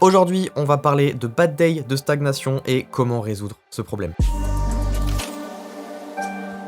Aujourd'hui, on va parler de bad day, de stagnation et comment résoudre ce problème.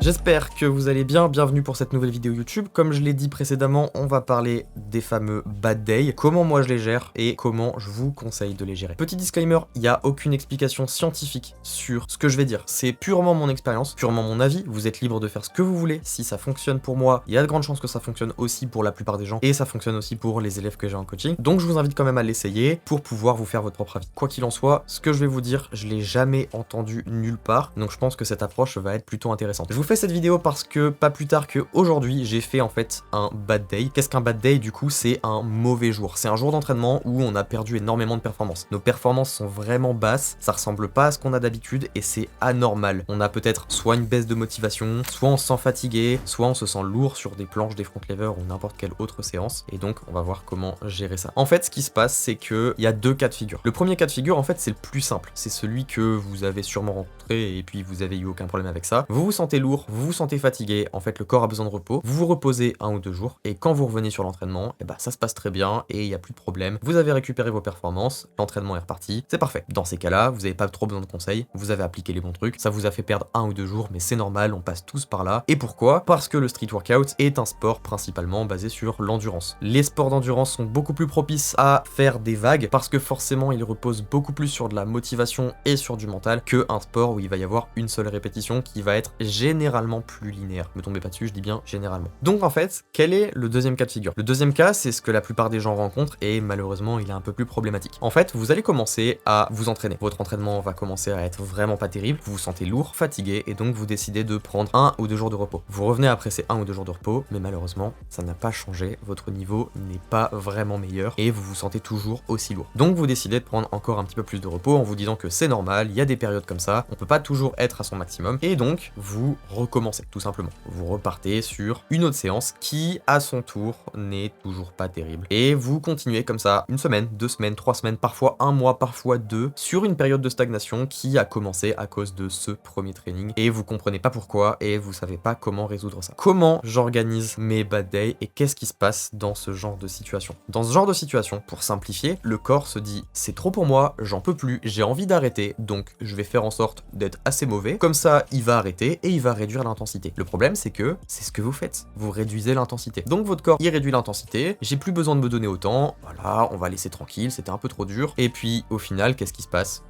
J'espère que vous allez bien, bienvenue pour cette nouvelle vidéo YouTube. Comme je l'ai dit précédemment, on va parler des fameux bad days, comment moi je les gère et comment je vous conseille de les gérer. Petit disclaimer, il n'y a aucune explication scientifique sur ce que je vais dire. C'est purement mon expérience, purement mon avis. Vous êtes libre de faire ce que vous voulez. Si ça fonctionne pour moi, il y a de grandes chances que ça fonctionne aussi pour la plupart des gens et ça fonctionne aussi pour les élèves que j'ai en coaching. Donc je vous invite quand même à l'essayer pour pouvoir vous faire votre propre avis. Quoi qu'il en soit, ce que je vais vous dire, je l'ai jamais entendu nulle part. Donc je pense que cette approche va être plutôt intéressante. Je vous fais cette vidéo parce que pas plus tard qu'aujourd'hui, j'ai fait en fait un bad day. Qu'est-ce qu'un bad day? Du coup, c'est un mauvais jour. C'est un jour d'entraînement où on a perdu énormément de performances. Nos performances sont vraiment basses, ça ressemble pas à ce qu'on a d'habitude et c'est anormal. On a peut-être soit une baisse de motivation, soit on se sent fatigué, soit on se sent lourd sur des planches, des front levers ou n'importe quelle autre séance. Et donc, on va voir comment gérer ça. En fait, ce qui se passe, c'est que il y a deux cas de figure. Le premier cas de figure, en fait, c'est le plus simple. C'est celui que vous avez sûrement rencontré et puis vous avez eu aucun problème avec ça. Vous vous sentez lourd, vous vous sentez fatigué, en fait le corps a besoin de repos, vous vous reposez 1 ou 2 jours et quand vous revenez sur l'entraînement, et bah ça se passe très bien et il n'y a plus de problème, vous avez récupéré vos performances, l'entraînement est reparti, c'est parfait. Dans ces cas-là, vous n'avez pas trop besoin de conseils, vous avez appliqué les bons trucs, ça vous a fait perdre 1 ou 2 jours, mais c'est normal, on passe tous par là. Et pourquoi? Parce que le street workout est un sport principalement basé sur l'endurance. Les sports d'endurance sont beaucoup plus propices à faire des vagues parce que forcément ils reposent beaucoup plus sur de la motivation et sur du mental que un sport où il va y avoir une seule répétition qui va être généralement plus linéaire. Me tombez pas dessus, je dis bien généralement. Donc en fait, quel est le deuxième cas de figure? Le deuxième cas, c'est ce que la plupart des gens rencontrent et malheureusement, il est un peu plus problématique. En fait, vous allez commencer à vous entraîner. Votre entraînement va commencer à être vraiment pas terrible, vous vous sentez lourd, fatigué et donc vous décidez de prendre 1 ou 2 jours de repos. Vous revenez après ces 1 ou 2 jours de repos, mais malheureusement, ça n'a pas changé, votre niveau n'est pas vraiment meilleur et vous vous sentez toujours aussi lourd. Donc vous décidez de prendre encore un petit peu plus de repos en vous disant que c'est normal, il y a des périodes comme ça, on peut pas toujours être à son maximum et donc vous recommencez tout simplement. Vous repartez sur une autre séance qui, à son tour, n'est toujours pas terrible. Et vous continuez comme ça 1 semaine, 2 semaines, 3 semaines, parfois 1 mois, parfois 2, sur une période de stagnation qui a commencé à cause de ce premier training. Et vous comprenez pas pourquoi et vous savez pas comment résoudre ça. Comment j'organise mes bad days et qu'est-ce qui se passe dans ce genre de situation? Dans ce genre de situation, pour simplifier, le corps se dit c'est trop pour moi, j'en peux plus, j'ai envie d'arrêter, donc je vais faire en sorte d'être assez mauvais. Comme ça, il va arrêter et il va réduire l'intensité. Le problème, c'est que c'est ce que vous faites. Vous réduisez l'intensité. Donc votre corps, il réduit l'intensité. J'ai plus besoin de me donner autant. Voilà, on va laisser tranquille, c'était un peu trop dur. Et puis, au final, qu'est-ce qui se passe?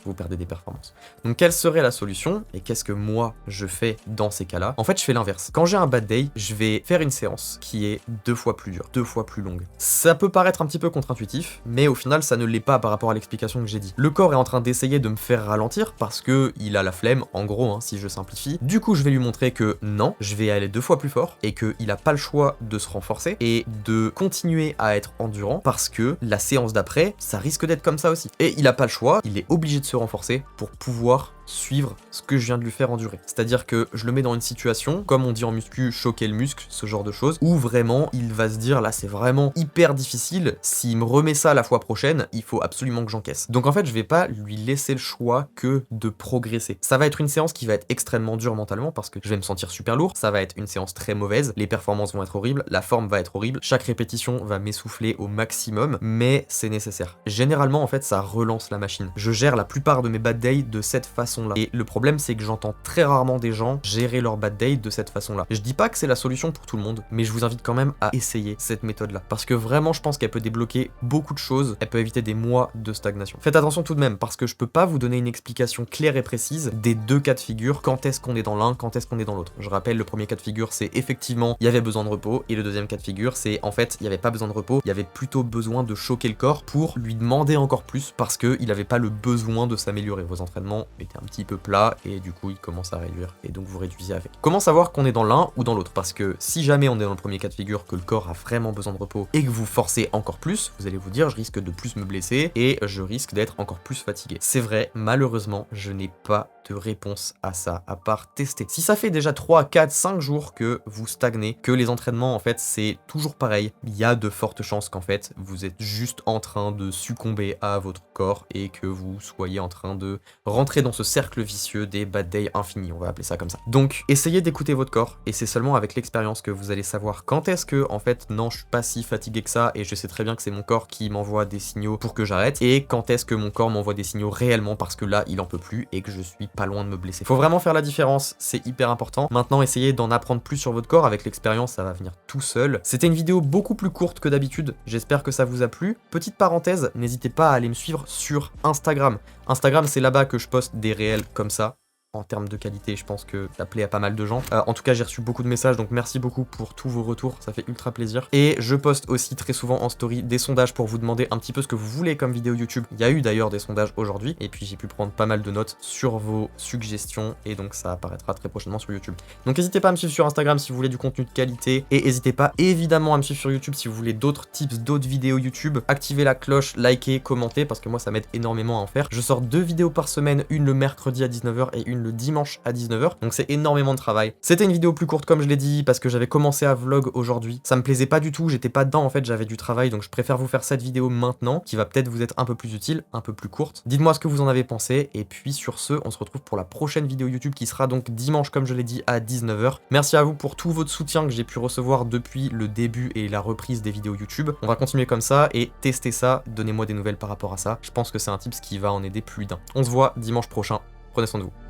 Vous perdez des performances. Donc quelle serait la solution et qu'est-ce que moi je fais dans ces cas-là? En fait, je fais l'inverse. Quand j'ai un bad day, je vais faire une séance qui est 2 fois plus dure, 2 fois plus longue. Ça peut paraître un petit peu contre-intuitif, mais au final, ça ne l'est pas par rapport à l'explication que j'ai dit. Le corps est en train d'essayer de me faire ralentir parce que il a la flemme, en gros, hein, si je simplifie. Du coup, je vais lui montrer que non, je vais aller 2 fois plus fort et qu'il a pas le choix de se renforcer et de continuer à être endurant parce que la séance d'après, ça risque d'être comme ça aussi. Et il a pas le choix, il est obligé de se renforcer pour pouvoir suivre ce que je viens de lui faire endurer. C'est-à-dire que je le mets dans une situation, comme on dit en muscu, choquer le muscle, ce genre de choses, où vraiment il va se dire là c'est vraiment hyper difficile, s'il me remet ça la fois prochaine, il faut absolument que j'encaisse. Donc en fait je vais pas lui laisser le choix que de progresser. Ça va être une séance qui va être extrêmement dure mentalement parce que je vais me sentir super lourd, ça va être une séance très mauvaise, les performances vont être horribles, la forme va être horrible, chaque répétition va m'essouffler au maximum, mais c'est nécessaire. Généralement en fait ça relance la machine. Je gère la plupart de mes bad days de cette façon là. Et le problème c'est que j'entends très rarement des gens gérer leur bad day de cette façon là. Je dis pas que c'est la solution pour tout le monde, mais je vous invite quand même à essayer cette méthode là. Parce que vraiment je pense qu'elle peut débloquer beaucoup de choses, elle peut éviter des mois de stagnation. Faites attention tout de même parce que je peux pas vous donner une explication claire et précise des deux cas de figure, quand est-ce qu'on est dans l'un, quand est-ce qu'on est dans l'autre. Je rappelle, le premier cas de figure c'est effectivement il y avait besoin de repos et le deuxième cas de figure c'est en fait il y avait pas besoin de repos, il y avait plutôt besoin de choquer le corps pour lui demander encore plus parce que il avait pas le besoin de s'améliorer. Vos entraînements étaient un petit peu plat et du coup il commence à réduire et donc vous réduisez avec. Comment savoir qu'on est dans l'un ou dans l'autre? Parce que si jamais on est dans le premier cas de figure, que le corps a vraiment besoin de repos et que vous forcez encore plus, vous allez vous dire je risque de plus me blesser et je risque d'être encore plus fatigué. C'est vrai, malheureusement je n'ai pas de réponse à ça, à part tester. Si ça fait déjà 3, 4, 5 jours que vous stagnez, que les entraînements en fait c'est toujours pareil, il y a de fortes chances qu'en fait vous êtes juste en train de succomber à votre corps et que vous soyez en train de rentrer dans ce cercle vicieux des bad days infinis, on va appeler ça comme ça. Donc essayez d'écouter votre corps et c'est seulement avec l'expérience que vous allez savoir quand est-ce que en fait non je suis pas si fatigué que ça et je sais très bien que c'est mon corps qui m'envoie des signaux pour que j'arrête et quand est-ce que mon corps m'envoie des signaux réellement parce que là il en peut plus et que je suis pas loin de me blesser. Faut vraiment faire la différence, c'est hyper important. Maintenant essayez d'en apprendre plus sur votre corps, avec l'expérience ça va venir tout seul. C'était une vidéo beaucoup plus courte que d'habitude, j'espère que ça vous a plu. Petite parenthèse, n'hésitez pas à aller me suivre sur Instagram. Instagram c'est là-bas que je poste des réels comme ça. En termes de qualité, je pense que ça plaît à pas mal de gens. En tout cas, j'ai reçu beaucoup de messages, donc merci beaucoup pour tous vos retours, ça fait ultra plaisir. Et je poste aussi très souvent en story des sondages pour vous demander un petit peu ce que vous voulez comme vidéo YouTube. Il y a eu d'ailleurs des sondages aujourd'hui, et puis j'ai pu prendre pas mal de notes sur vos suggestions, et donc ça apparaîtra très prochainement sur YouTube. Donc n'hésitez pas à me suivre sur Instagram si vous voulez du contenu de qualité, et n'hésitez pas évidemment à me suivre sur YouTube si vous voulez d'autres tips, d'autres vidéos YouTube. Activez la cloche, likez, commentez, parce que moi ça m'aide énormément à en faire. Je sors 2 vidéos par semaine, une le mercredi à 19h et une le dimanche à 19h, donc c'est énormément de travail. C'était une vidéo plus courte comme je l'ai dit, parce que j'avais commencé à vlog aujourd'hui. Ça me plaisait pas du tout, j'étais pas dedans en fait, j'avais du travail, donc je préfère vous faire cette vidéo maintenant, qui va peut-être vous être un peu plus utile, un peu plus courte. Dites-moi ce que vous en avez pensé, et puis sur ce, on se retrouve pour la prochaine vidéo YouTube qui sera donc dimanche comme je l'ai dit à 19h. Merci à vous pour tout votre soutien que j'ai pu recevoir depuis le début et la reprise des vidéos YouTube. On va continuer comme ça et tester ça, donnez-moi des nouvelles par rapport à ça. Je pense que c'est un tips qui va en aider plus d'un. On se voit dimanche prochain, prenez soin de vous.